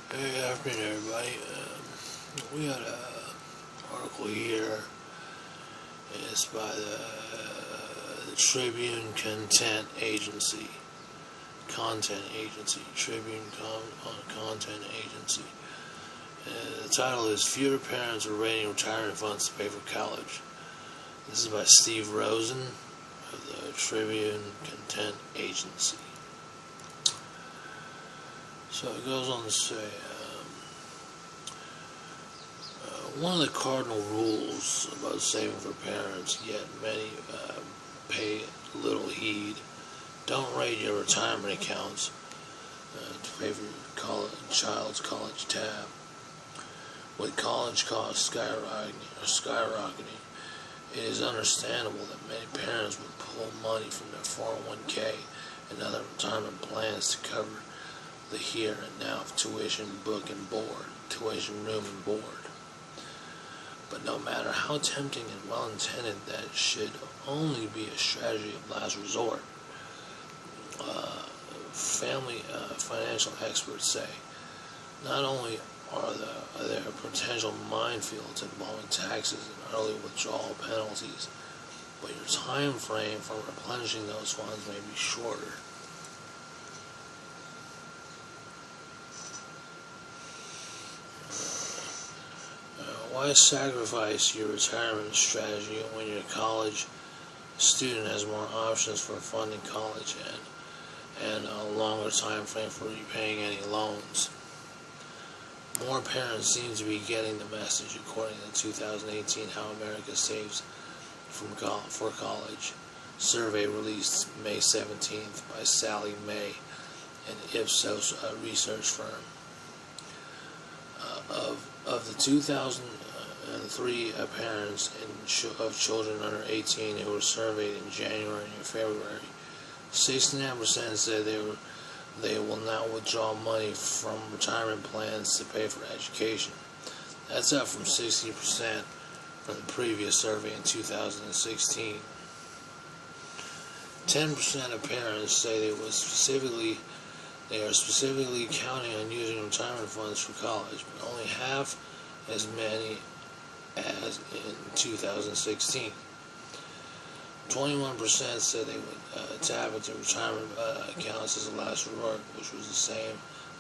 Hey, afternoon, everybody. We got an article here. It's by the Tribune Content Agency. Content Agency. The title is "Fewer Parents Are Raiding Retirement Funds to Pay for College." This is by Steve Rosen of the Tribune Content Agency. So it goes on to say, one of the cardinal rules about saving for parents, yet many pay little heed. Don't raid your retirement accounts to pay for your child's college tab. With college costs skyrocketing, it is understandable that many parents would pull money from their 401k and other retirement plans to cover the here and now of tuition, room and board. But no matter how tempting and well-intended, that should only be a strategy of last resort. Financial experts say not only are there potential minefields involving taxes and early withdrawal penalties, but your time frame for replenishing those funds may be shorter. Why sacrifice your retirement strategy when your college student has more options for funding college and a longer time frame for repaying any loans? More parents seem to be getting the message, according to the 2018 How America Saves for College survey released May 17th by Sallie Mae, an Ipsos research firm. Of the 2,003 parents of children under 18 who were surveyed in January and February, 69% said they will not withdraw money from retirement plans to pay for education. That's up from 60% from the previous survey in 2016. 10% of parents say they are specifically counting on using retirement funds for college, but only half as many as in 2016. 21% said they would tap into retirement accounts as a last resort, which was the same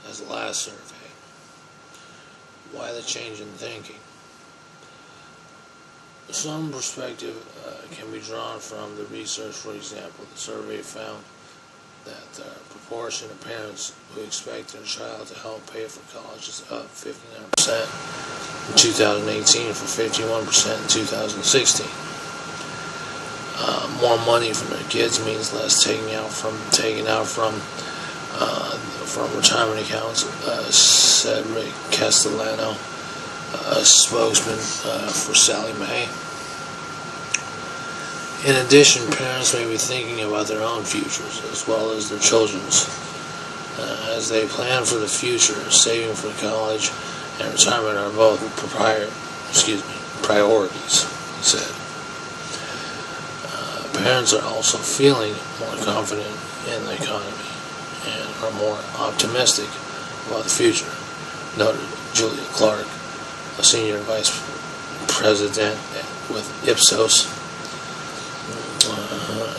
as the last survey. Why the change in thinking? Some perspective can be drawn from the research. For example, the survey found that the proportion of parents who expect their child to help pay for college is up 59% in 2018 from 51% in 2016. More money from their kids means less taken out from retirement accounts, said Rick Castellano, a spokesman for Sallie Mae. In addition, parents may be thinking about their own futures as well as their children's. As they plan for the future, saving for college and retirement are both priorities, he said. Parents are also feeling more confident in the economy and are more optimistic about the future, noted Julia Clark, a senior vice president with Ipsos.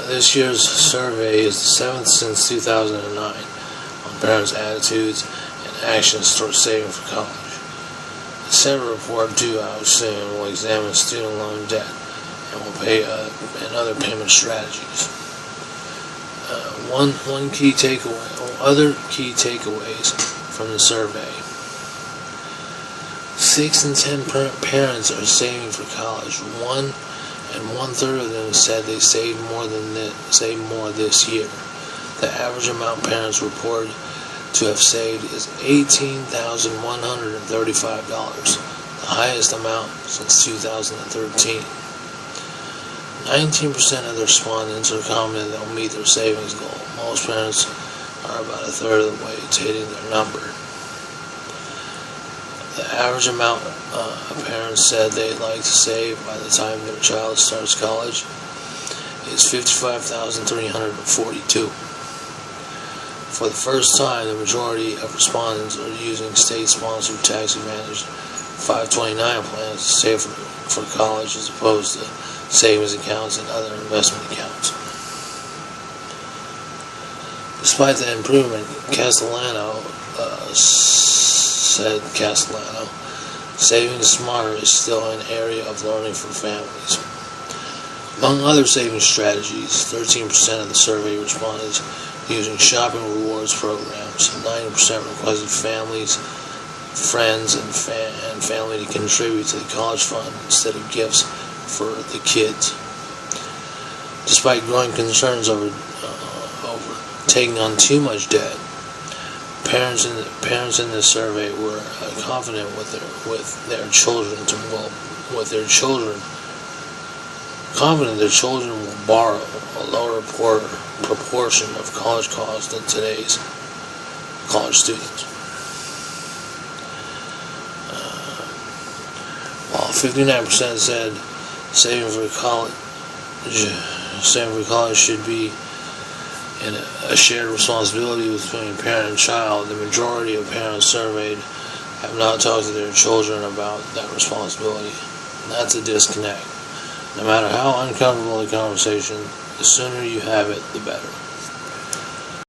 This year's survey is the 7th since 2009 on parents' attitudes and actions towards saving for college. The separate report due out soon will examine student loan debt and will pay and other payment strategies. Other key takeaways from the survey: 6 in 10 parents are saving for college. 1/3 of them said they saved more this year. The average amount parents reported to have saved is $18,135, the highest amount since 2013. 19% of the respondents are confident they'll meet their savings goal. Most parents are about 1/3 of the way to hitting their number. The average amount parents said they'd like to save by the time their child starts college is $55,342. For the first time, the majority of respondents are using state-sponsored tax advantage 529 plans to save for college as opposed to savings accounts and other investment accounts. Despite the improvement, said Castellano, saving smarter is still an area of learning for families. Among other saving strategies, 13% of the survey respondents using shopping rewards programs. 90% requested families, friends, and family to contribute to the college fund instead of gifts for the kids. Despite growing concerns over taking on too much debt, parents in this survey were confident with their children will borrow a lower proportion of college costs than today's college students. While 59% said saving for college should be a shared responsibility between parent and child, the majority of parents surveyed have not talked to their children about that responsibility. And that's a disconnect. No matter how uncomfortable the conversation, the sooner you have it, the better.